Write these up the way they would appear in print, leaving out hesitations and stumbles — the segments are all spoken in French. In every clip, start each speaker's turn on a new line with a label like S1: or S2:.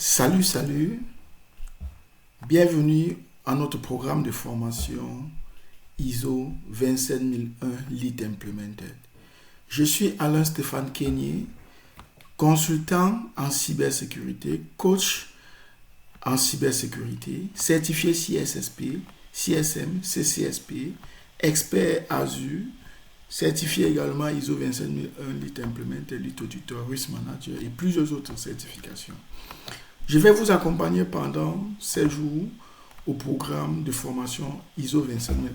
S1: Salut, salut. Bienvenue à notre programme de formation ISO 27001 Lead Implemented. Je suis Alain Stéphane Kenyé, consultant en cybersécurité, coach en cybersécurité, certifié CSSP, CSM, CCSP, expert Azure, certifié également ISO 27001 Lead Implemented, Lead Auditor, Risk Manager et plusieurs autres certifications. Je vais vous accompagner pendant 7 jours au programme de formation ISO 27001.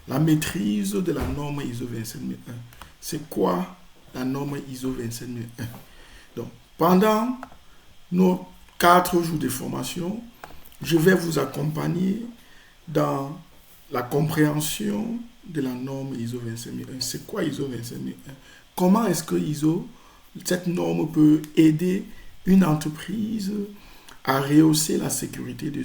S1: La maîtrise de la norme ISO 27001. C'est quoi la norme ISO 27001? Donc, pendant nos 4 jours de formation, je vais vous accompagner dans la compréhension de la norme ISO 27001. C'est quoi ISO 27001? Comment est-ce que cette norme peut aider une entreprise à rehausser la sécurité de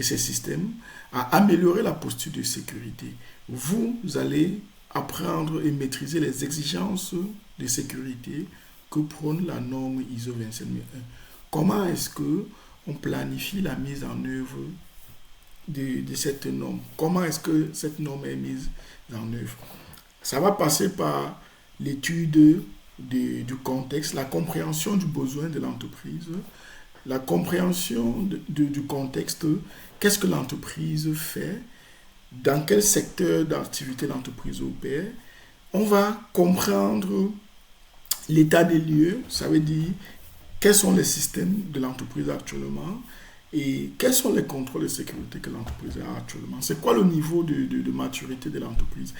S1: ses systèmes, à améliorer la posture de sécurité. Vous allez apprendre et maîtriser les exigences de sécurité que prône la norme ISO 27001. Comment est-ce que on planifie la mise en œuvre de cette norme? Comment est-ce que cette norme est mise en œuvre? Ça va passer par l'étude du contexte, la compréhension du besoin de l'entreprise, la compréhension du contexte, qu'est-ce que l'entreprise fait, dans quel secteur d'activité l'entreprise opère. On va comprendre l'état des lieux, ça veut dire quels sont les systèmes de l'entreprise actuellement et quels sont les contrôles de sécurité que l'entreprise a actuellement. C'est quoi le niveau de maturité de l'entreprise?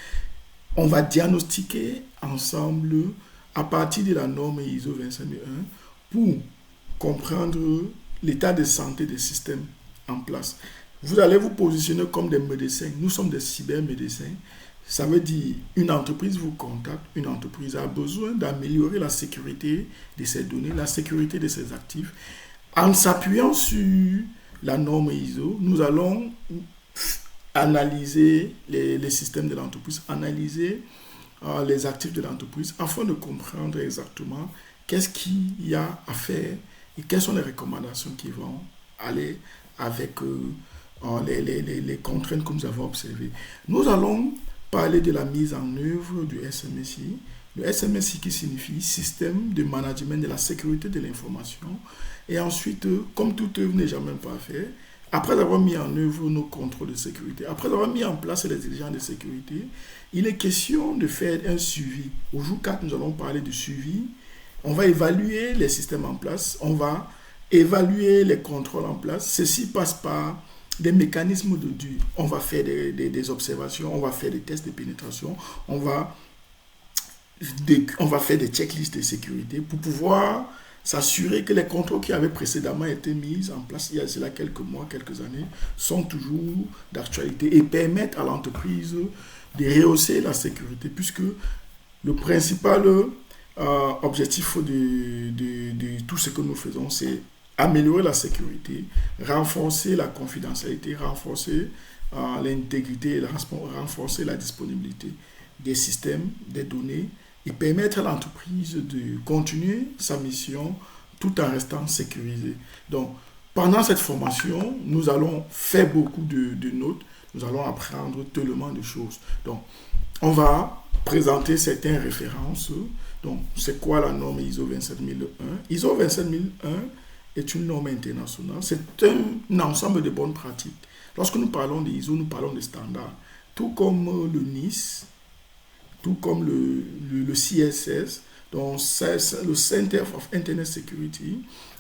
S1: On va diagnostiquer ensemble à partir de la norme ISO 27001 pour comprendre l'état de santé des systèmes en place. Vous allez vous positionner comme des médecins. Nous sommes des cybermédecins. Ça veut dire une entreprise vous contacte, une entreprise a besoin d'améliorer la sécurité de ses données, la sécurité de ses actifs. En s'appuyant sur la norme ISO, nous allons analyser les systèmes de l'entreprise, analyser les actifs de l'entreprise afin de comprendre exactement qu'est-ce qu'il y a à faire et quelles sont les recommandations qui vont aller avec les contraintes que nous avons observées. Nous allons parler de la mise en œuvre du SMSI. Le SMSI qui signifie Système de Management de la Sécurité de l'Information. Et ensuite, comme toute œuvre n'est jamais parfaite, après avoir mis en œuvre nos contrôles de sécurité, après avoir mis en place les exigences de sécurité, il est question de faire un suivi. Au jour 4, nous allons parler de suivi. On va évaluer les systèmes en place, on va évaluer les contrôles en place. Ceci passe par des mécanismes d'audit. On va faire des observations, on va faire des tests de pénétration, on va faire des checklists de sécurité pour pouvoir s'assurer que les contrôles qui avaient précédemment été mis en place il y a cela quelques mois, quelques années, sont toujours d'actualité et permettent à l'entreprise de rehausser la sécurité, puisque le principal objectif de tout ce que nous faisons, c'est améliorer la sécurité, renforcer la confidentialité, renforcer l'intégrité, renforcer la disponibilité des systèmes, des données, et permettre à l'entreprise de continuer sa mission tout en restant sécurisée. Donc, pendant cette formation, nous allons faire beaucoup de notes, nous allons apprendre tellement de choses. Donc, on va présenter certaines références. Donc, c'est quoi la norme ISO 27001? ISO 27001 est une norme internationale. C'est un ensemble de bonnes pratiques. Lorsque nous parlons de ISO, nous parlons de standards. Tout comme le NIS, tout comme le CSS, donc le Center of Internet Security,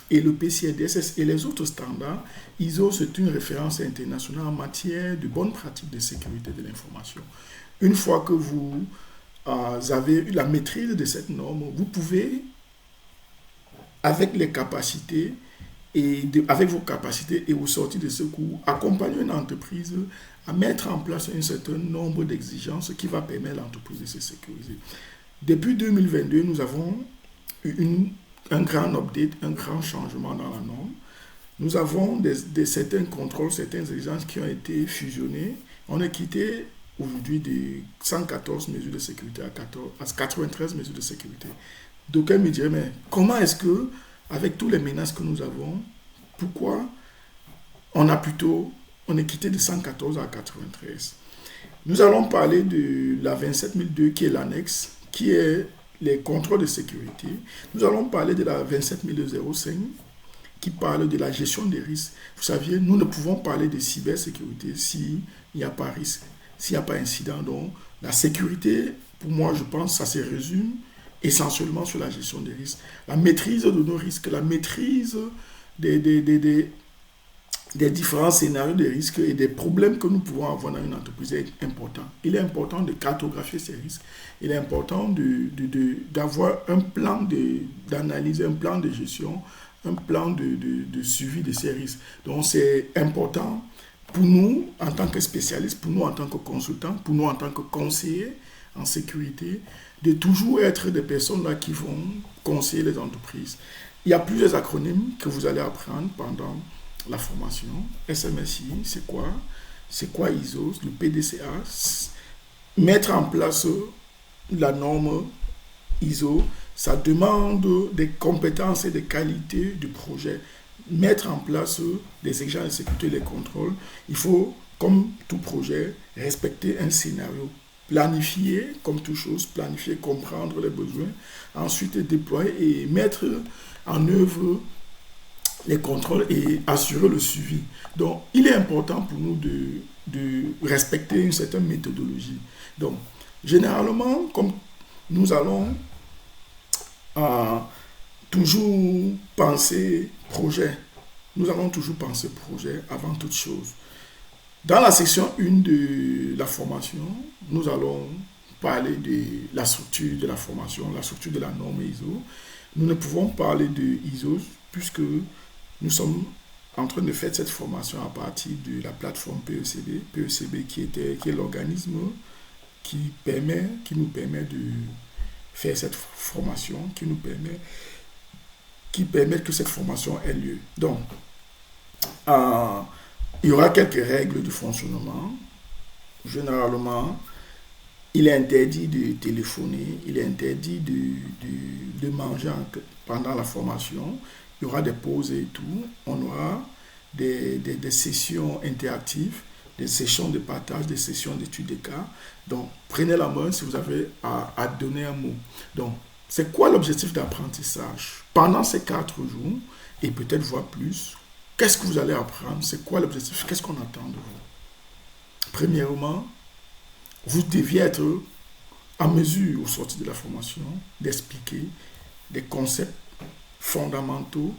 S1: et le PCI-DSS et les autres standards. ISO, c'est une référence internationale en matière de bonnes pratiques de sécurité de l'information. Une fois que vous avez eu la maîtrise de cette norme, vous pouvez, avec les capacités avec vos capacités et vos sorties de secours, accompagner une entreprise à mettre en place un certain nombre d'exigences qui va permettre à l'entreprise de se sécuriser. Depuis 2022, nous avons eu un grand update, un grand changement dans la norme. Nous avons certains contrôles, certaines exigences qui ont été fusionnés. On est quitté aujourd'hui de 114 mesures de sécurité à 93 mesures de sécurité. D'aucuns me diraient, mais comment est-ce que avec toutes les menaces que nous avons, pourquoi on est quitté de 114 à 93. Nous allons parler de la 27002 qui est l'annexe, qui est les contrôles de sécurité. Nous allons parler de la 27005 qui parle de la gestion des risques. Vous saviez, nous ne pouvons parler de cybersécurité s'il n'y a pas risque, s'il n'y a pas incident. Donc, la sécurité, pour moi, je pense, ça se résume essentiellement sur la gestion des risques. La maîtrise de nos risques, la maîtrise des différents scénarios de risques et des problèmes que nous pouvons avoir dans une entreprise est important. Il est important de cartographier ces risques. Il est important d'avoir un plan d'analyse, un plan de gestion, un plan de suivi de ces risques. Donc, c'est important pour nous, en tant que spécialistes, pour nous, en tant que consultants, pour nous, en tant que conseillers en sécurité, de toujours être des personnes là qui vont conseiller les entreprises. Il y a plusieurs acronymes que vous allez apprendre pendant la formation. SMSI, c'est quoi? C'est quoi ISO? Le PDCA. Mettre en place la norme ISO, ça demande des compétences et des qualités du projet. Mettre en place des exigences de sécurité et les contrôles, il faut, comme tout projet, respecter un scénario. Planifier, comme toute chose, planifier, comprendre les besoins, ensuite déployer et mettre en œuvre les contrôles et assurer le suivi. Donc, il est important pour nous de respecter une certaine méthodologie. Donc, généralement, comme nous allons toujours penser projet, nous allons toujours penser projet avant toute chose. Dans la section 1 de la formation, nous allons parler de la structure de la formation, la structure de la norme ISO. Nous ne pouvons parler de ISO puisque nous sommes en train de faire cette formation à partir de la plateforme PECB. PECB qui est l'organisme qui nous permet de faire cette formation, qui permet que cette formation ait lieu. Donc, il y aura quelques règles de fonctionnement. Généralement, il est interdit de téléphoner, il est interdit de manger pendant la formation. Il y aura des pauses et tout. On aura des sessions interactives, des sessions de partage, des sessions d'études de cas. Donc, prenez la main si vous avez à donner un mot. Donc, c'est quoi l'objectif d'apprentissage? Pendant ces 4 jours, et peut-être voir plus, qu'est-ce que vous allez apprendre? C'est quoi l'objectif? Qu'est-ce qu'on attend de vous? Premièrement, vous deviez être en mesure, au sortir de la formation, d'expliquer des concepts fondamentaux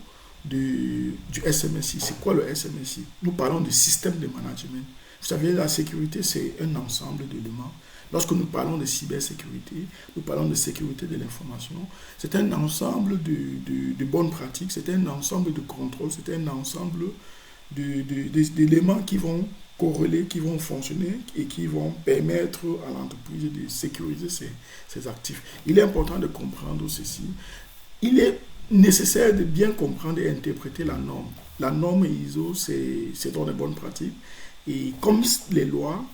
S1: du SMSI. C'est quoi le SMSI? Nous parlons de système de management. Vous savez, la sécurité, c'est un ensemble d'éléments. Lorsque nous parlons de cybersécurité, nous parlons de sécurité de l'information, c'est un ensemble de bonnes pratiques, c'est un ensemble de contrôles, c'est un ensemble d'éléments qui vont corréler, qui vont fonctionner et qui vont permettre à l'entreprise de sécuriser ses actifs. Il est important de comprendre ceci. Il est nécessaire de bien comprendre et interpréter la norme. La norme ISO, c'est dans les bonnes pratiques. Et comme les lois,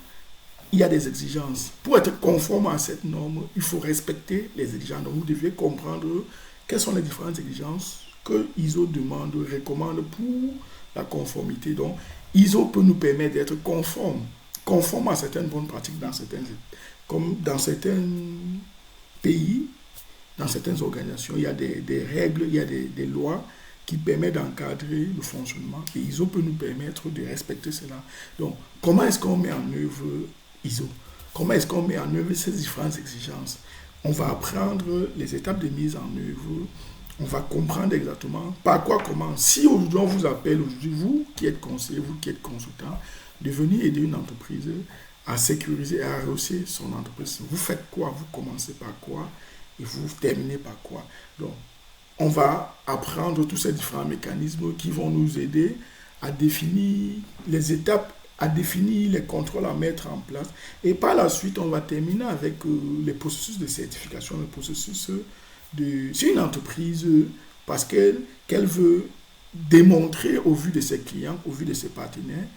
S1: il y a des exigences. Pour être conforme à cette norme, il faut respecter les exigences. Donc, vous devez comprendre quelles sont les différentes exigences que ISO demande, recommande pour la conformité. Donc, ISO peut nous permettre d'être conforme à certaines bonnes pratiques comme dans certains pays, dans certaines organisations. Il y a des règles, il y a des lois qui permettent d'encadrer le fonctionnement. Et ISO peut nous permettre de respecter cela. Donc, comment est-ce qu'on met en œuvre ISO? Comment est-ce qu'on met en œuvre ces différentes exigences? On va apprendre les étapes de mise en œuvre. On va comprendre exactement par quoi, comment. Si aujourd'hui on vous appelle, aujourd'hui vous qui êtes conseiller, vous qui êtes consultant, de venir aider une entreprise à sécuriser et à rehausser son entreprise. Vous faites quoi? Vous commencez par quoi? Et vous terminez par quoi? Donc, on va apprendre tous ces différents mécanismes qui vont nous aider à définir les étapes, à définir les contrôles à mettre en place. Et par la suite, on va terminer avec les processus de certification, le processus c'est une entreprise parce qu'elle veut démontrer au vu de ses clients, au vu de ses partenaires,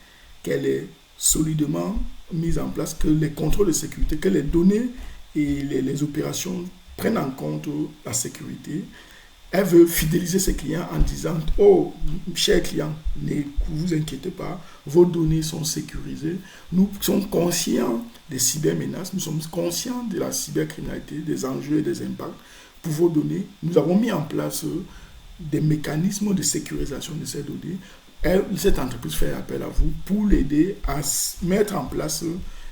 S1: qu'elle est solidement mise en place, que les contrôles de sécurité, que les données et les opérations prennent en compte la sécurité. Elle veut fidéliser ses clients en disant, oh, chers clients, ne vous inquiétez pas, vos données sont sécurisées. Nous sommes conscients des cybermenaces, nous sommes conscients de la cybercriminalité, des enjeux et des impacts pour vos données. Nous avons mis en place des mécanismes de sécurisation de ces données. Cette entreprise fait appel à vous pour l'aider à mettre en place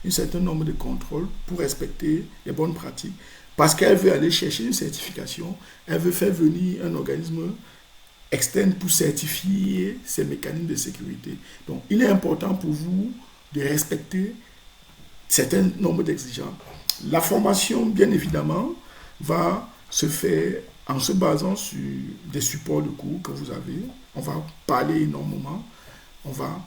S1: un certain nombre de contrôles pour respecter les bonnes pratiques. Parce qu'elle veut aller chercher une certification, elle veut faire venir un organisme externe pour certifier ces mécanismes de sécurité. Donc, il est important pour vous de respecter certain nombre d'exigences. La formation, bien évidemment, va se faire en se basant sur des supports de cours que vous avez. On va parler énormément, on va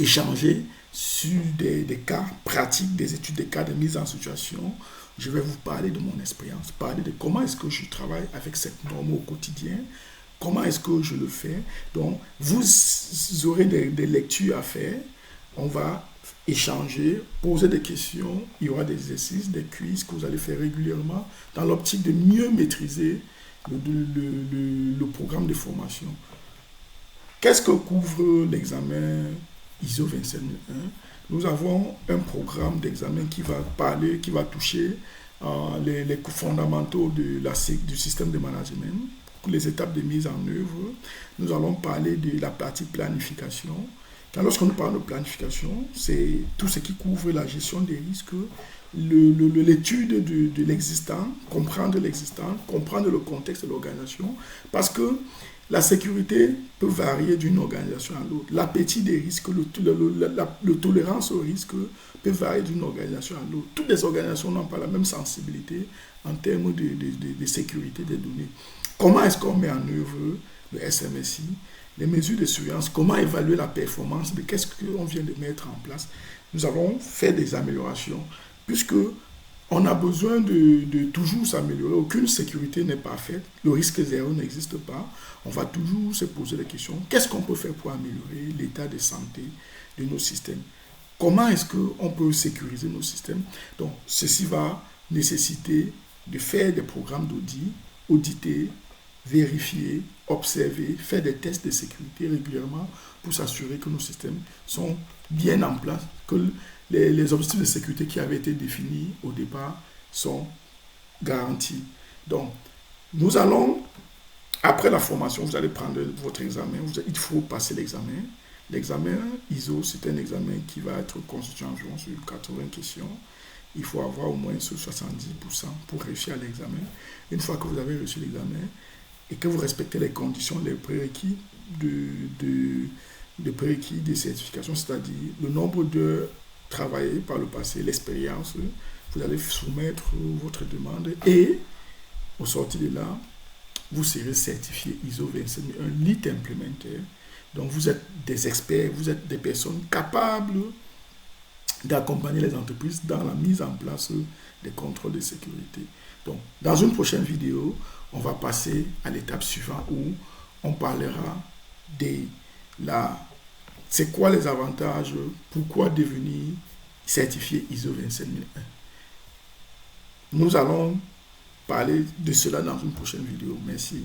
S1: échanger sur des cas pratiques, des études de cas de mise en situation. Je vais vous parler de mon expérience, parler de comment est-ce que je travaille avec cette norme au quotidien, comment est-ce que je le fais. Donc, vous aurez des lectures à faire, on va échanger, poser des questions, il y aura des exercices, des quiz que vous allez faire régulièrement dans l'optique de mieux maîtriser le programme de formation. Qu'est-ce que couvre l'examen ISO 27001? Nous avons un programme d'examen qui va toucher les fondamentaux du système de management, les étapes de mise en œuvre. Nous allons parler de la partie planification. Car lorsque nous parlons de planification, c'est tout ce qui couvre la gestion des risques, l'étude de l'existant, comprendre l'existant, comprendre le contexte de l'organisation, parce que la sécurité peut varier d'une organisation à l'autre. L'appétit des risques, le tolérance au risque peut varier d'une organisation à l'autre. Toutes les organisations n'ont pas la même sensibilité en termes de sécurité des données. Comment est-ce qu'on met en œuvre le SMSI, les mesures de surveillance, comment évaluer la performance de qu'est-ce qu'on vient de mettre en place. Nous avons fait des améliorations, puisque on a besoin de toujours s'améliorer. Aucune sécurité n'est parfaite. Le risque zéro n'existe pas. On va toujours se poser la question, qu'est-ce qu'on peut faire pour améliorer l'état de santé de nos systèmes? Comment est-ce qu'on peut sécuriser nos systèmes? Donc, ceci va nécessiter de faire des programmes d'audit, auditer, vérifier, observer, faire des tests de sécurité régulièrement pour s'assurer que nos systèmes sont bien en place, que les objectifs de sécurité qui avaient été définis au départ sont garantis. Donc, nous allons, après la formation, vous allez prendre votre examen, il faut passer l'examen. L'examen ISO, c'est un examen qui va être constitué environ sur 80 questions. Il faut avoir au moins sur 70% pour réussir à l'examen. Une fois que vous avez reçu l'examen et que vous respectez les conditions, les prérequis de certification, c'est-à-dire le nombre d'heures travaillées par le passé, l'expérience, vous allez soumettre votre demande et au sortir de là, vous serez certifié ISO 27001 Lead Implementer. Donc vous êtes des experts, vous êtes des personnes capables d'accompagner les entreprises dans la mise en place des contrôles de sécurité. Donc, dans une prochaine vidéo, on va passer à l'étape suivante où on parlera c'est quoi les avantages, pourquoi devenir certifié ISO 27001. Nous allons parler de cela dans une prochaine vidéo. Merci.